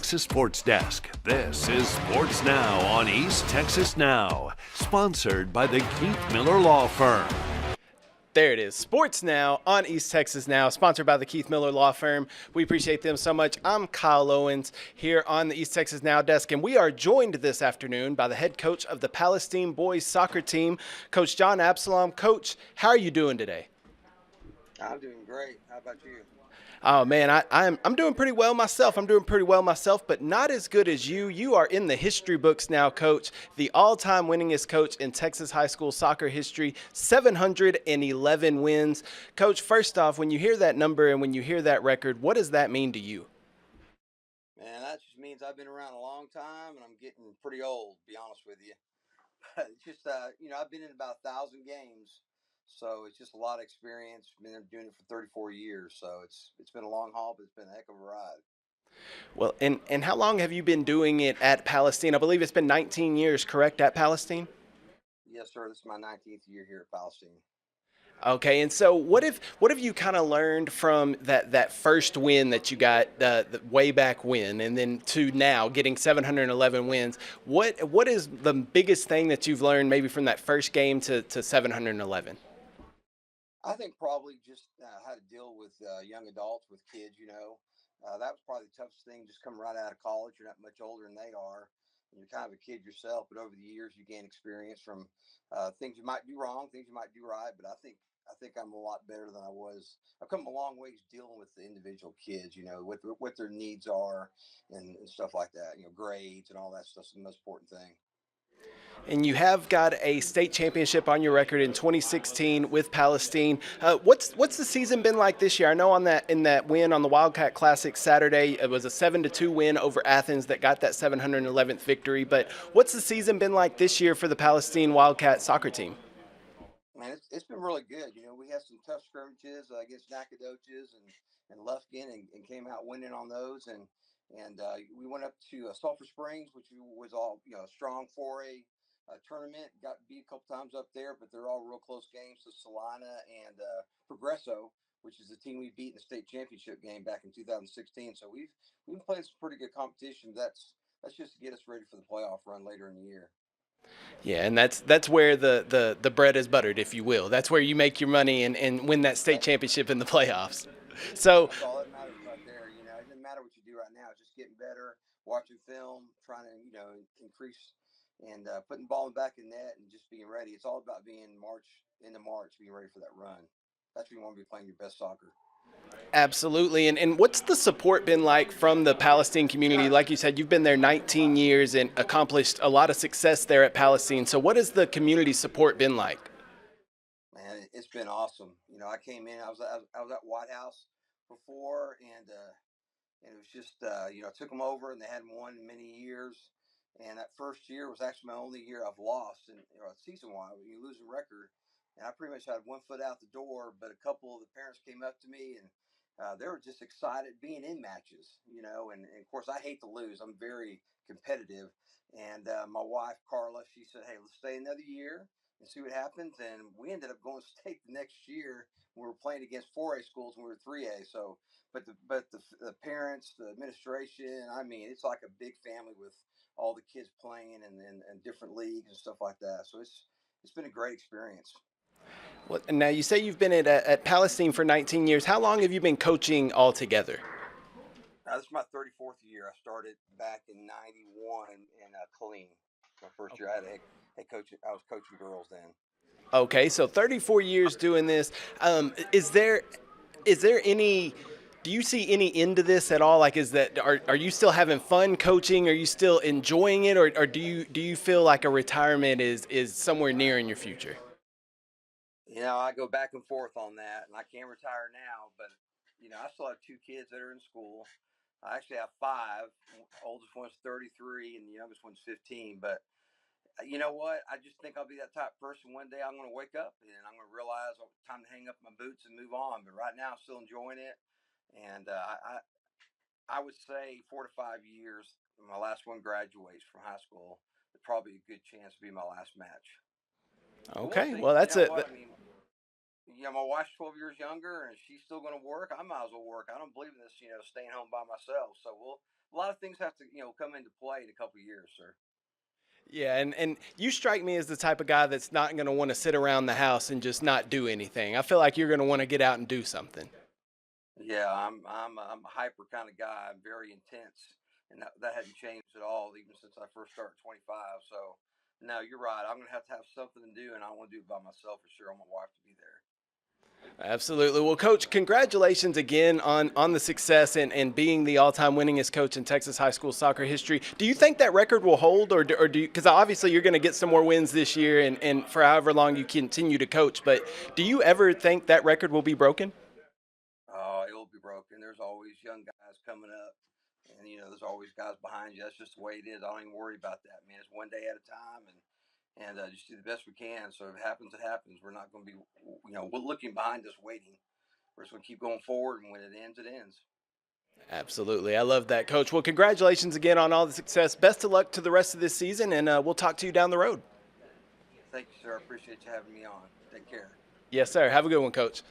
Texas Sports Desk. This is Sports Now on East Texas Now, sponsored by the Keith Miller Law Firm. There it is. Sports Now on East Texas Now, sponsored by the Keith Miller Law Firm. We appreciate them so much. I'm Kyle Owens here on the East Texas Now desk, and we are joined this afternoon by the head coach of the Palestine boys soccer team, Coach John Absalom. Coach, how are you doing today? I'm doing great. How about you? Oh man, I'm doing pretty well myself. But not as good as you. You are in the history books now, Coach. The all-time winningest coach in Texas high school soccer history, 711 wins. Coach, first off, when you hear that number and when you hear that record, what does that mean to you? Man, that just means I've been around a long time and I'm getting pretty old, to be honest with you. But it's just, I've been in about 1,000 games. So it's just a lot of experience. Been doing it for 34 years. So it's been a long haul, but it's been a heck of a ride. Well, and how long have you been doing it at Palestine? I believe it's been 19 years, correct, at Palestine? Yes, sir. This is my 19th year here at Palestine. Okay, and so what have you kind of learned from that first win that you got, the way back when, and then to now getting 711 wins? What is the biggest thing that you've learned maybe from that first game to 711? I think probably just how to deal with young adults, with kids, that was probably the toughest thing, just coming right out of college. You're not much older than they are. And you're kind of a kid yourself, but over the years you gain experience from things you might do wrong, things you might do right. But I think I'm a lot better than I was. I've come a long ways dealing with the individual kids, what their needs are and stuff like that. Grades and all that stuff's the most important thing. And you have got a state championship on your record in 2016 with Palestine. What's the season been like this year? I know in that win on the Wildcat Classic Saturday, it was a 7-2 win over Athens that got that 711th victory. But what's the season been like this year for the Palestine Wildcat soccer team? Man, it's been really good. We had some tough scrimmages against Nacogdoches and Lufkin and came out winning on those. And we went up to Sulphur Springs, which was all, a strong 4A tournament. Got beat a couple times up there, but they're all real close games. So Salina and Progresso, which is the team we beat in the state championship game back in 2016. So we've been playing some pretty good competition. That's just to get us ready for the playoff run later in the year. Yeah, and that's where the bread is buttered, if you will. That's where you make your money and win that state championship in the playoffs. So that's all that matters right there. It doesn't matter what you do right now. It's just getting better, watching film, trying to increase and putting the ball in the back of the net and just being ready. It's all about being into March, being ready for that run. That's when you want to be playing your best soccer. absolutely. And what's the support been like from the Palestine community? Like you said, you've been there 19 years and accomplished a lot of success there at Palestine. So what has the community support been like? Man, it's been awesome. I came in. I was at White House before, and it was just I took them over, and they hadn't won in many years. And that first year was actually my only year I've lost, and season-wise, you lose a record. And I pretty much had one foot out the door. But a couple of the parents came up to me, and they were just excited being in matches. And of course I hate to lose. I'm very competitive. And my wife Carla, she said, "Hey, let's stay another year and see what happens." And we ended up going state the next year. We were playing against 4A schools and we were 3A. So, but the parents, the administration, I mean, it's like a big family with all the kids playing and different leagues and stuff like that. So it's been a great experience. Well, now you say you've been at Palestine for 19 years. How long have you been coaching altogether? This is my 34th year. I started back in '91 in Killeen. My first year, I had a head coach. I was coaching girls then. Okay, so 34 years doing this. Is there any? Do you see any end to this at all? Like, are you still having fun coaching? Are you still enjoying it, or do you feel like a retirement is somewhere near in your future? I go back and forth on that, and I can't retire now, but I still have two kids that are in school. I actually have five. Oldest one's 33, and the youngest one's 15. But you know what? I just think I'll be that type of person. One day I'm going to wake up and I'm going to realize it's time to hang up my boots and move on. But right now, I'm still enjoying it, and I would say 4 to 5 years. My last one graduates from high school. It's probably a good chance to be my last match. But we'll Okay, see. well You that's know a what I mean? my wife's 12 years younger, and she's still going to work. I might as well work. I don't believe in this, staying home by myself. So a lot of things have to, come into play in a couple of years, sir. Yeah, and you strike me as the type of guy that's not going to want to sit around the house and just not do anything. I feel like you're going to want to get out and do something. Yeah, I'm a hyper kind of guy. I'm very intense, and that hadn't changed at all even since I first started 25. So, no, you're right. I'm gonna have to have something to do, and I want to do it by myself for sure. I want my wife to be there. Absolutely. Well, Coach, congratulations again on the success and being the all-time winningest coach in Texas high school soccer history. Do you think that record will hold, or do you, because obviously you're going to get some more wins this year and for however long you continue to coach, but do you ever think that record will be broken? Oh, it will be broken. There's always young guys coming up, and there's always guys behind you. That's just the way it is. I don't even worry about that, man. It's one day at a time, and just do the best we can. So if it happens, it happens. We're not going to be, we're looking behind us waiting. We're just going to keep going forward, and when it ends, it ends. Absolutely. I love that, Coach. Well, congratulations again on all the success. Best of luck to the rest of this season, and we'll talk to you down the road. Thank you, sir. I appreciate you having me on. Take care. Yes, sir. Have a good one, Coach.